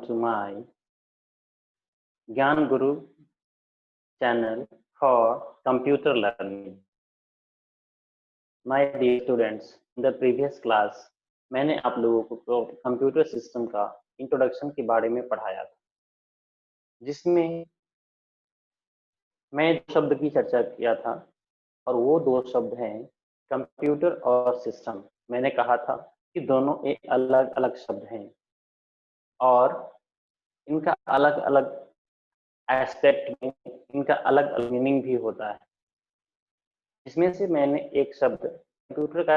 to my Gyan Guru channel for computer learning. My dear students, in the previous class मैंने आप लोगों को computer system का introduction के बारे में पढ़ाया था, जिसमें मैं दो शब्द की चर्चा किया था और वो दो शब्द हैं कंप्यूटर और सिस्टम। मैंने कहा था कि दोनों एक अलग अलग शब्द हैं और इनका अलग अलग एस्पेक्ट में इनका अलग अलग मीनिंग भी होता है। इसमें से मैंने एक शब्द कंप्यूटर का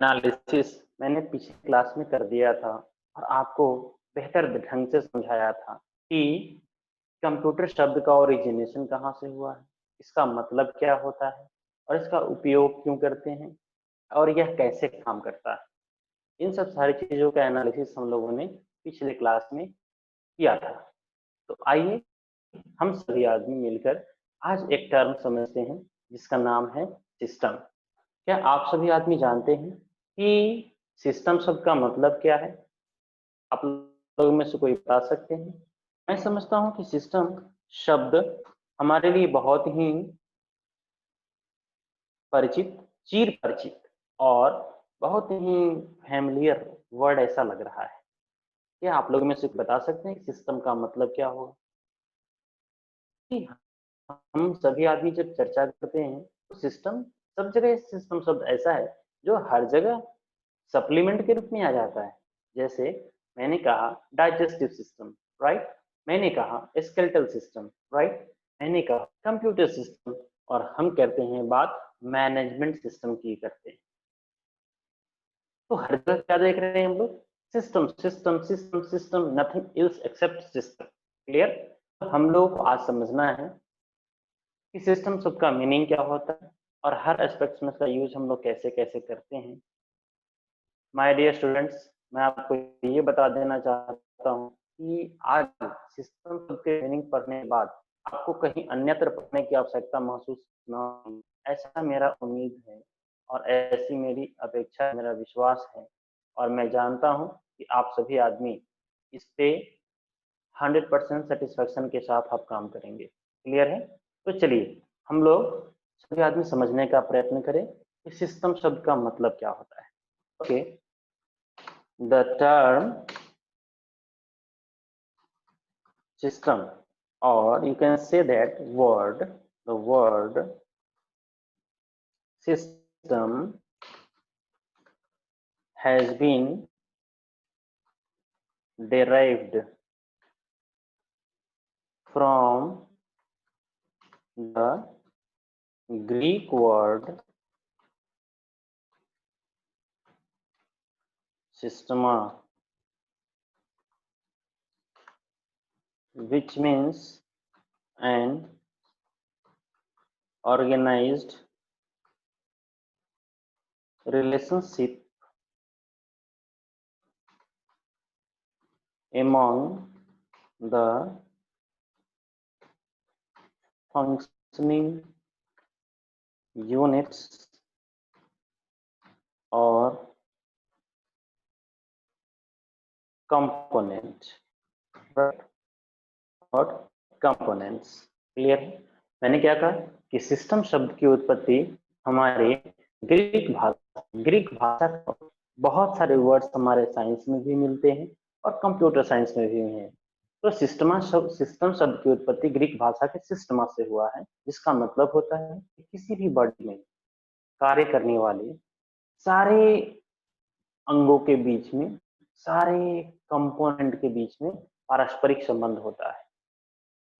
एनालिसिस मैंने पिछली क्लास में कर दिया था और आपको बेहतर ढंग से समझाया था कि कंप्यूटर शब्द का ओरिजिनेशन कहाँ से हुआ है, इसका मतलब क्या होता है और इसका उपयोग क्यों करते हैं और यह कैसे काम करता है। इन सब सारी चीजों का एनालिसिस हम लोगों ने पिछले क्लास में किया था। तो आइए हम सभी आदमी मिलकर आज एक टर्म समझते हैं जिसका नाम है सिस्टम। क्या आप सभी आदमी जानते हैं कि सिस्टम शब्द का मतलब क्या है? आप लोगों में से कोई बता सकते हैं? मैं समझता हूं कि सिस्टम शब्द हमारे लिए बहुत ही परिचित, चिर परिचित और बहुत ही फैमिलियर वर्ड ऐसा लग रहा है। क्या आप लोगों में से बता सकते हैं कि सिस्टम का मतलब क्या होगा? हम सभी आदमी जब चर्चा करते हैं तो सिस्टम सब जगह सिस्टम शब्द ऐसा है जो हर जगह सप्लीमेंट के रूप में आ जाता है। जैसे मैंने कहा डाइजेस्टिव सिस्टम, राइट? मैंने कहा स्केलेटल सिस्टम, राइट? मैंने कहा कंप्यूटर सिस्टम और हम करते हैं बात मैनेजमेंट सिस्टम की करते हैं। तो हर जगह क्या देख रहे हैं हम लोग? System system system system, nothing else except system. Clear? हम लोग को आज समझना है कि सिस्टम शब्द का मीनिंग क्या होता है और हर एस्पेक्ट्स में इसका यूज हम लोग कैसे कैसे करते हैं। माय डियर स्टूडेंट्स, मैं आपको ये बता देना चाहता हूँ कि आज सिस्टम शब्द के मीनिंग पढ़ने के बाद आपको कहीं अन्यत्र पढ़ने की आवश्यकता महसूस न हो, ऐसा मेरा उम्मीद है और ऐसी मेरी अपेक्षा, मेरा विश्वास है और मैं जानता हूँ कि आप सभी आदमी इस पे 100% सेटिस्फेक्शन के साथ आप काम करेंगे। क्लियर है? तो चलिए हम लोग सभी आदमी समझने का प्रयत्न करें कि सिस्टम शब्द का मतलब क्या होता है। Okay, the term system, or you can say that the word system has been derived from the Greek word systema, which means an organized relationship among the functioning units or component, right? और components. Clear है? मैंने क्या कहा कि system शब्द की उत्पत्ति हमारे ग्रीक भाषा बहुत सारे वर्ड्स हमारे साइंस में भी मिलते हैं और कंप्यूटर साइंस में भी हैं। तो सिस्टम शब्द की उत्पत्ति ग्रीक भाषा के सिस्टमा से हुआ है, जिसका मतलब होता है कि किसी भी बॉडी में कार्य करने वाले सारे अंगों के बीच में, सारे कंपोनेंट के बीच में पारस्परिक संबंध होता है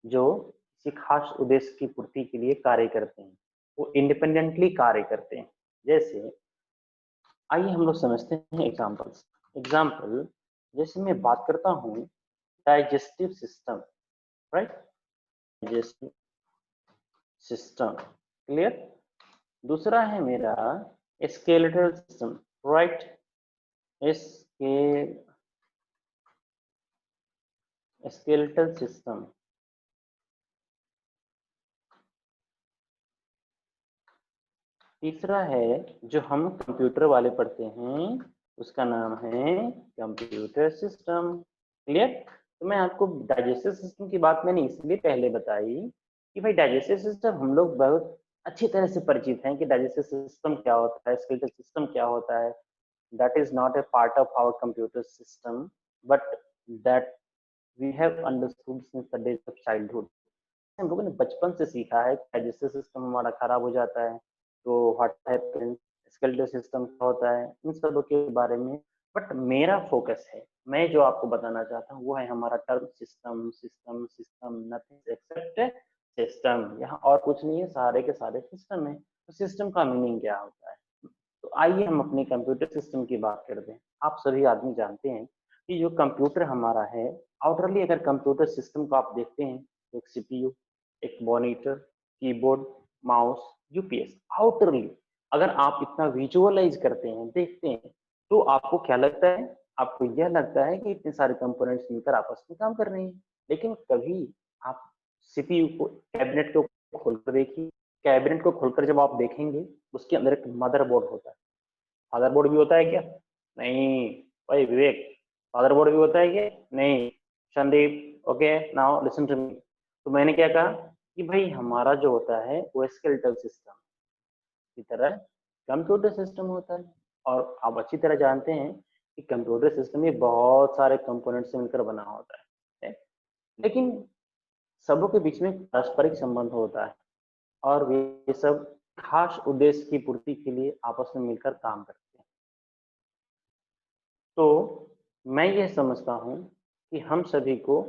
जो किसी खास उद्देश्य की पूर्ति के लिए कार्य करते हैं। वो इंडिपेंडेंटली कार्य करते हैं। जैसे आइए हम लोग समझते हैं एग्जाम्पल। जैसे मैं बात करता हूँ digestive system, right? Digestive system, clear? दूसरा है मेरा skeletal system, right? Skeletal system. तीसरा है जो हम कंप्यूटर वाले पढ़ते हैं, उसका नाम है कंप्यूटर सिस्टम। क्लियर? तो मैं आपको डाइजेस्टिव सिस्टम की बात मैंने इसलिए पहले बताई कि भाई डाइजेस्टिव सिस्टम हम लोग बहुत अच्छी तरह से परिचित हैं कि डाइजेस्टिव सिस्टम क्या होता है, स्केलेटल सिस्टम क्या होता है। That is not a part of our computer system, but that we have understood since the days of childhood. हम लोगों ने बचपन से सीखा है कि डाइजेस्टिव सिस्टम हमारा खराब हो जाता है तो व्हाट हैपेंस, स्केलेटल सिस्टम क्या होता है, इन सब के बारे में। बट मेरा फोकस है, मैं जो आपको बताना चाहता हूँ वो है हमारा term system. System system nothing accept system, यहाँ और कुछ नहीं है, सारे के सारे सिस्टम है। तो सिस्टम का मीनिंग क्या होता है? तो आइए हम अपने कंप्यूटर सिस्टम की बात करते हैं। आप सभी आदमी जानते हैं कि जो कंप्यूटर हमारा है, आउटरली अगर कंप्यूटर सिस्टम को आप देखते हैं, एक सीपीयू, एक मॉनिटर, कीबोर्ड, माउस, यूपीएस, आउटरली अगर आप इतना विजुअलाइज करते हैं, देखते हैं, तो आपको क्या लगता है? आपको यह लगता है कि इतने सारे कंपोनेंट्स मिलकर आपस में काम कर रहे हैं। लेकिन कभी आप सीपीयू को, कैबिनेट को खोलकर देखिए। कैबिनेट को खोलकर जब आप देखेंगे, उसके अंदर एक मदरबोर्ड होता है। फादरबोर्ड भी होता है क्या? नहीं। भाई विवेक, फादरबोर्ड भी होता है क्या? नहीं। Sandeep, okay now listen to me. तो मैंने क्या कहा कि भाई हमारा जो होता है वो स्केलेटल सिस्टम की तरह कंप्यूटर सिस्टम होता है। और आप अच्छी तरह जानते हैं कि कंप्यूटर सिस्टम में बहुत सारे कंपोनेंट से मिलकर बना होता है। लेकिन सबों के बीच में पारस्परिक संबंध होता है और ये सब खास उद्देश्य की पूर्ति के लिए आपस में मिलकर काम करते हैं। तो मैं ये समझता हूँ कि हम सभी को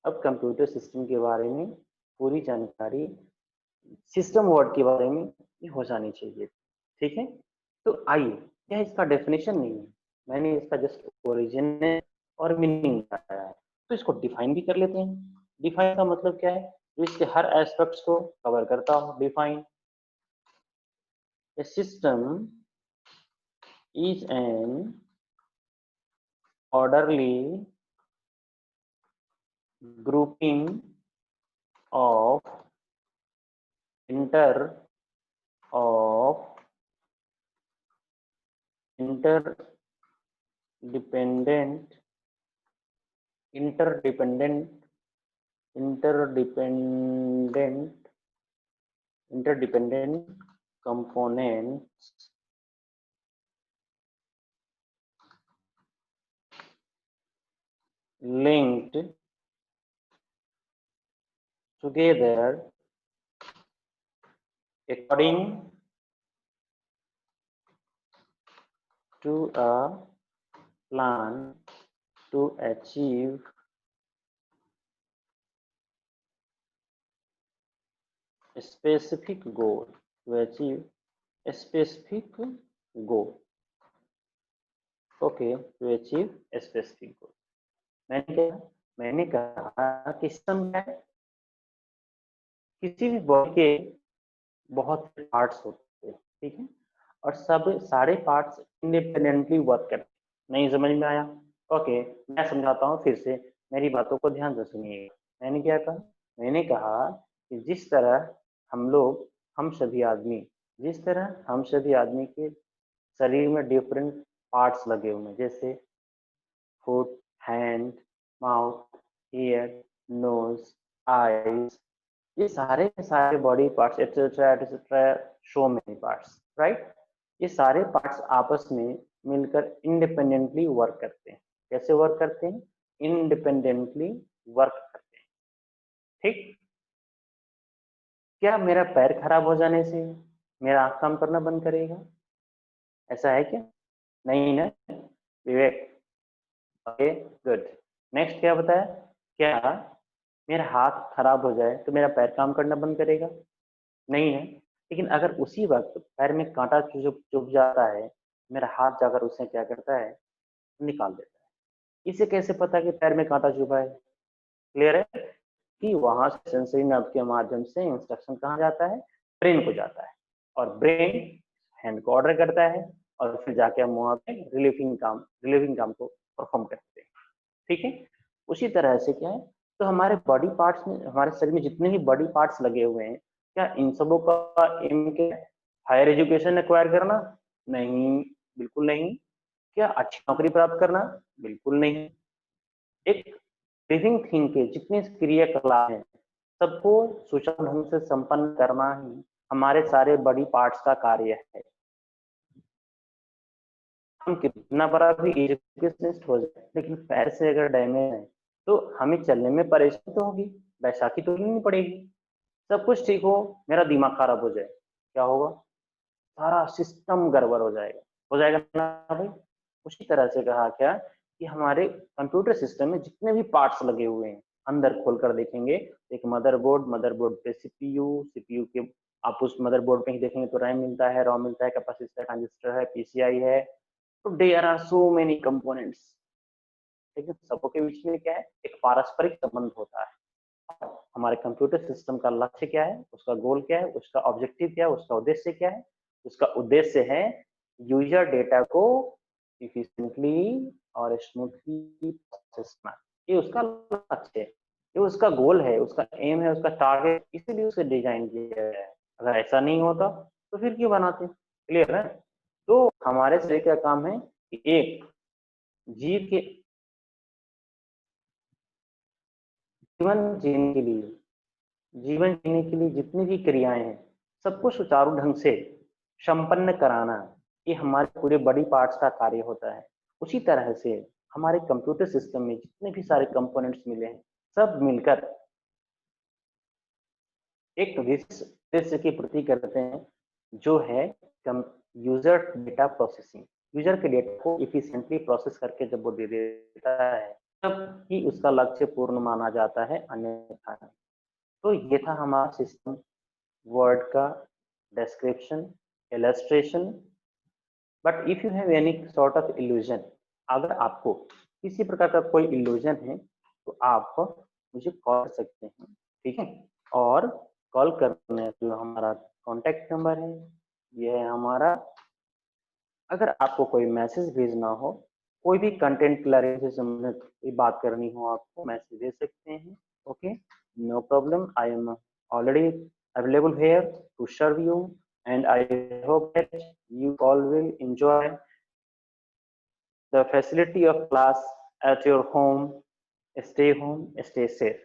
अब कंप्यूटर सिस्टम के बारे में पूरी जानकारी, सिस्टम वर्ड के बारे में हो जानी चाहिए। ठीक है? तो आइए, यह इसका डेफिनेशन नहीं है, मैंने इसका जस्ट ओरिजिन और मीनिंग बताया है। तो इसको डिफाइन भी कर लेते हैं। डिफाइन का मतलब क्या है? जो इसके हर एस्पेक्ट्स को कवर करता हो। Define, A system is an orderly grouping of inter of interdependent interdependent interdependent interdependent components linked together according to a plan to achieve a specific goal, to achieve a specific goal. Okay, to achieve a specific goal. मैंने कहा कि system है, किसी भी body के बहुत से parts होते हैं, ठीक है, और सब सारे पार्ट्स इंडिपेंडेंटली वर्क करते हैं। नहीं समझ में आया? ओके, मैं समझाता हूँ फिर से, मेरी बातों को ध्यान से सुनिएगा। मैंने क्या कहा? मैंने कहा कि जिस तरह हम लोग, हम सभी आदमी, जिस तरह हम सभी आदमी के शरीर में डिफरेंट पार्ट्स लगे हुए हैं, जैसे foot, hand, mouth, ear, nose, eyes, ये सारे के सारे body parts etcetera etcetera, so many parts, right? ये सारे पार्ट्स आपस में मिलकर इंडिपेंडेंटली वर्क करते हैं। कैसे वर्क करते हैं? इंडिपेंडेंटली वर्क करते हैं। ठीक? क्या मेरा पैर खराब हो जाने से मेरा आंख काम करना बंद करेगा? ऐसा है क्या? नहीं ना विवेक? Okay, good. नेक्स्ट क्या बताया? क्या मेरा हाथ खराब हो जाए तो मेरा पैर काम करना बंद करेगा? नहीं है। लेकिन अगर उसी वक्त पैर में कांटा चुभ चुभ जाता है, मेरा हाथ जाकर उसे क्या करता है? निकाल देता है। इसे कैसे पता कि पैर में कांटा चुभा है? क्लियर है कि वहां से सेंसरी नर्व के माध्यम से इंस्ट्रक्शन कहाँ जाता है? ब्रेन को जाता है, और ब्रेन हैंड को ऑर्डर करता है, और फिर जाके हम वहां पे रिलीविंग काम को परफॉर्म करते हैं। ठीक है? उसी तरह से क्या है, तो हमारे बॉडी पार्ट्स में, हमारे शरीर में जितने भी बॉडी पार्ट्स लगे हुए हैं, क्या इन सबों का एम क्या है? हायर एजुकेशन एक्वायर करना? नहीं, बिल्कुल नहीं। क्या अच्छी नौकरी प्राप्त करना? बिल्कुल नहीं। एक लिविंग थिंग के जितने क्रियाकलाप हैं सबको सुचारू ढंग से संपन्न करना ही हमारे सारे बॉडी पार्ट्स का कार्य है। हम कितना बड़ा भी एजुकेशनिस्ट हो जाए लेकिन पैर से अगर डैमेज है तो हमें चलने में परेशानी तो होगी, बैसाखी तो लेनी पड़ेगी। सब कुछ ठीक हो, मेरा दिमाग खराब हो जाए, क्या होगा? सारा सिस्टम गड़बड़ हो जाएगा ना भाई। उसी तरह से कहा क्या कि हमारे कंप्यूटर सिस्टम में जितने भी पार्ट्स लगे हुए हैं अंदर खोलकर देखेंगे, एक मदरबोर्ड पे सीपीयू, सीपीयू के आप उस मदरबोर्ड पे ही देखेंगे तो रैम मिलता है, रोम मिलता है, कैपेसिटर, ट्रांजिस्टर है, पीसीआई है। तो there are so many components. लेकिन सबों के बीच में क्या है? एक पारस्परिक संबंध होता है। हमारे कंप्यूटर सिस्टम का लक्ष्य क्या है, उसका गोल क्या है, उसका ऑब्जेक्टिव क्या है, उसका उद्देश्य क्या है? उसका उद्देश्य है यूजर डेटा को इफिशिएंटली और स्मूथली प्रोसेस करना। ये उसका लक्ष्य है, ये उसका गोल है, उसका एम है, उसका टारगेट, इसीलिए उसे डिजाइन किया गया है। अगर ऐसा नहीं होता तो फिर क्यों बनाते? क्लियर है? तो हमारे शरीर का काम है कि एक जीव के जीवन जीने के लिए जितनी भी क्रियाएं हैं सबको सुचारू ढंग से संपन्न कराना, ये हमारे पूरे बॉडी पार्ट्स का कार्य होता है। उसी तरह से हमारे कंप्यूटर सिस्टम में जितने भी सारे कंपोनेंट्स मिले हैं सब मिलकर एक विशेष उद्देश्य की पूर्ति करते हैं, जो है यूजर डेटा प्रोसेसिंग। यूजर के डेटा को इफिशिएंटली प्रोसेस करके जब वो दे देता है तब ही उसका लक्ष्य पूर्ण माना जाता है, अन्यथा नहीं। तो ये था हमारा सिस्टम वर्ड का description, illustration. But if you have any sort of illusion, अगर आपको किसी प्रकार का कोई illusion है तो आप मुझे कॉल कर सकते हैं, ठीक है? और कॉल करने जो हमारा कॉन्टैक्ट नंबर है ये है हमारा। अगर आपको कोई मैसेज भेजना हो, कोई भी कंटेंट क्लैरिटी से संबंधित कोई बात करनी हो, आपको मैसेज दे सकते हैं। Okay, no problem, I am already available here to serve you and I hope that you all will enjoy the facility of class at your home. Stay home, stay safe.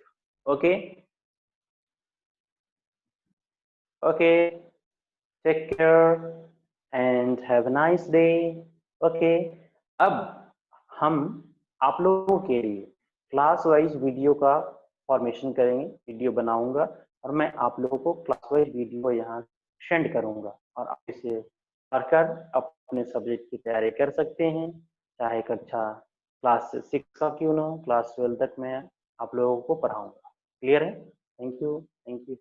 Okay, okay, take care and have a nice day. Okay, अब हम आप लोगों के लिए class wise video का formation करेंगे, video बनाऊंगा और मैं आप लोगों को क्लास वाइज वीडियो यहाँ सेंड करूंगा और आप इसे पढ़कर अपने सब्जेक्ट की तैयारी कर सकते हैं, चाहे कक्षा क्लास 6 का क्यों ना हो, क्लास 12 तक मैं आप लोगों को पढ़ाऊंगा। क्लियर है? Thank you, thank you.